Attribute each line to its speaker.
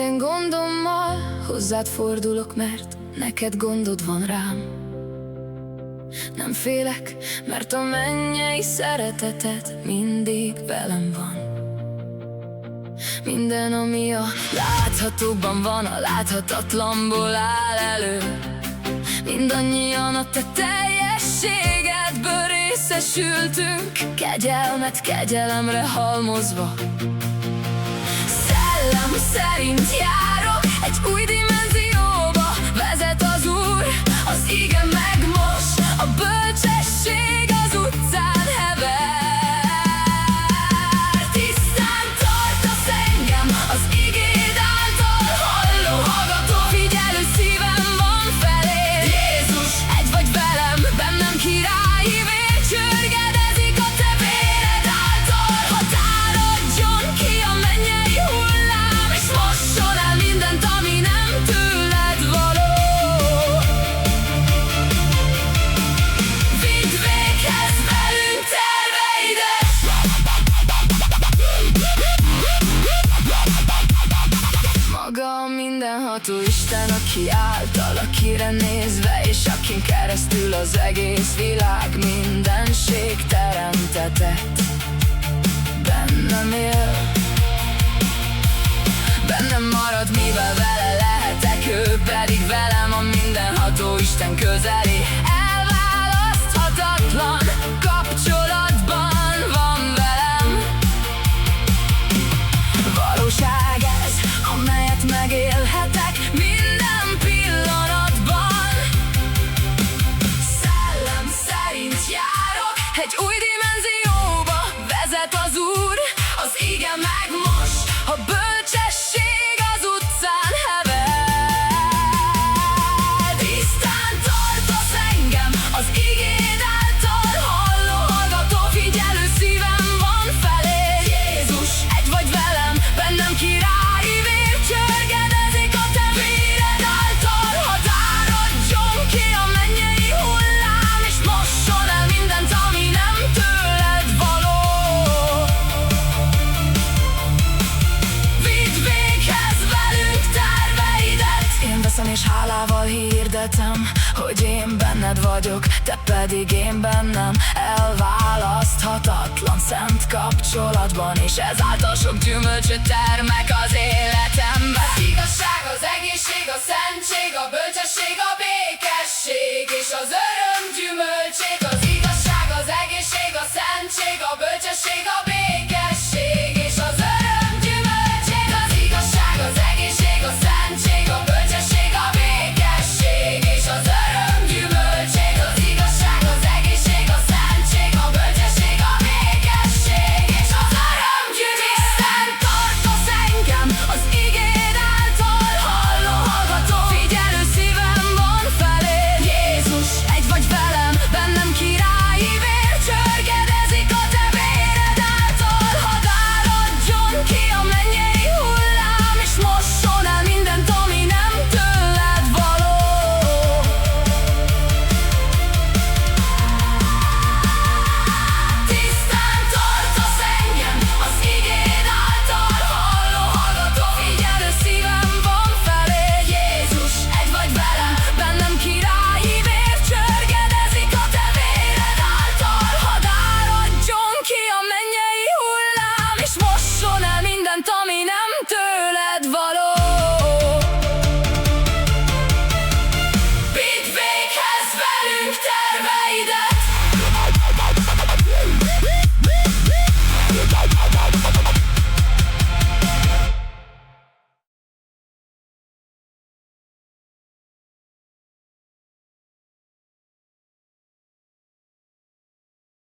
Speaker 1: Minden gondommal hozzád fordulok, mert neked gondod van rám. Nem félek, mert a mennyei szereteted mindig velem van. Minden, ami a láthatóban van, a láthatatlanból áll elő. Mindannyian a te teljességedből részesültünk, kegyelmet kegyelemre halmozva. Szellem szerint járok, egy új dimenzióba vezet az Úr. Az ige megmos, a bölcsesség az utcán hever. Tisztán tartasz engem az igéd által, halló, hallgató, figyelő szívem van feléd. Jézus, egy vagy velem, bennem királyi vér csörgedezik a te véred által. Határadjon ki a mennyei hullám, és mosson el mindent, ami nem tőled való. Vidd véghez velünk terveidet. Maga a mindenható Isten, aki által, akire nézve, és akin keresztül az egész világ mindenség teremtetett. Bennem él, bennem marad, mivel vele lehetek, ő pedig velem, a mindenható Isten közeli. Elválaszthatatlan kapcsolatban van velem. Valóság ez, amelyet megélhetek minden pillanatban. Szellem szerint járok, egy új dimenzióba vezet az Úr. Az ige megmos, a bölcsesség az utcán hever. Tisztán tartasz engem az igéd által, halló, hallgató, figyelő szívem van feléd. Jézus, egy vagy velem, bennem királyi vér csörgedezik a te véred által. Hadd áradjon ki a mennyei hullám, és mosson el mindent, ami nem tőled való. Vidd véghez velünk terveidet. Én veszem és hálával hirdetem, hogy én benned vagyok, te pedig én bennem. Elválaszthatatlan szent kapcsolatban, és ezáltal sok gyümölcsöt termek az életemben. Az igazság, az egészség, a szentség, a bölcsesség, a békesség, és az öröm gyümölcsét. Az igazság, az egészség, a szentség, a bölcsesség, a békesség, és az öröm gyümölcsét. Az igazság, az egészség, a szentség, a bölcsesség, a békesség, és az öröm gyümölcsét. Az igazság, az egészség, a szentség, a bölcsesség, a békesség, és az öröm gyümölcsét. Tisztán tartasz engem az igéd által, halló, hallgató, figyelő szívem van feléd. Jézus, egy vagy velem, bennem királyi vér csörgedezik a te véred által. Hadd áradjon ki a mennyei hullám, és mosson el mindent, ami nem tőled való. Tisztán tartasz engem az igéd által, halló, hallgató, figyelő szívem van feléd. Jézus, egy vagy velem, bennem királyi vér csörgedezik a te véred által. Hadd áradjon ki a mennyei hullám, és mosson el mindent, ami nem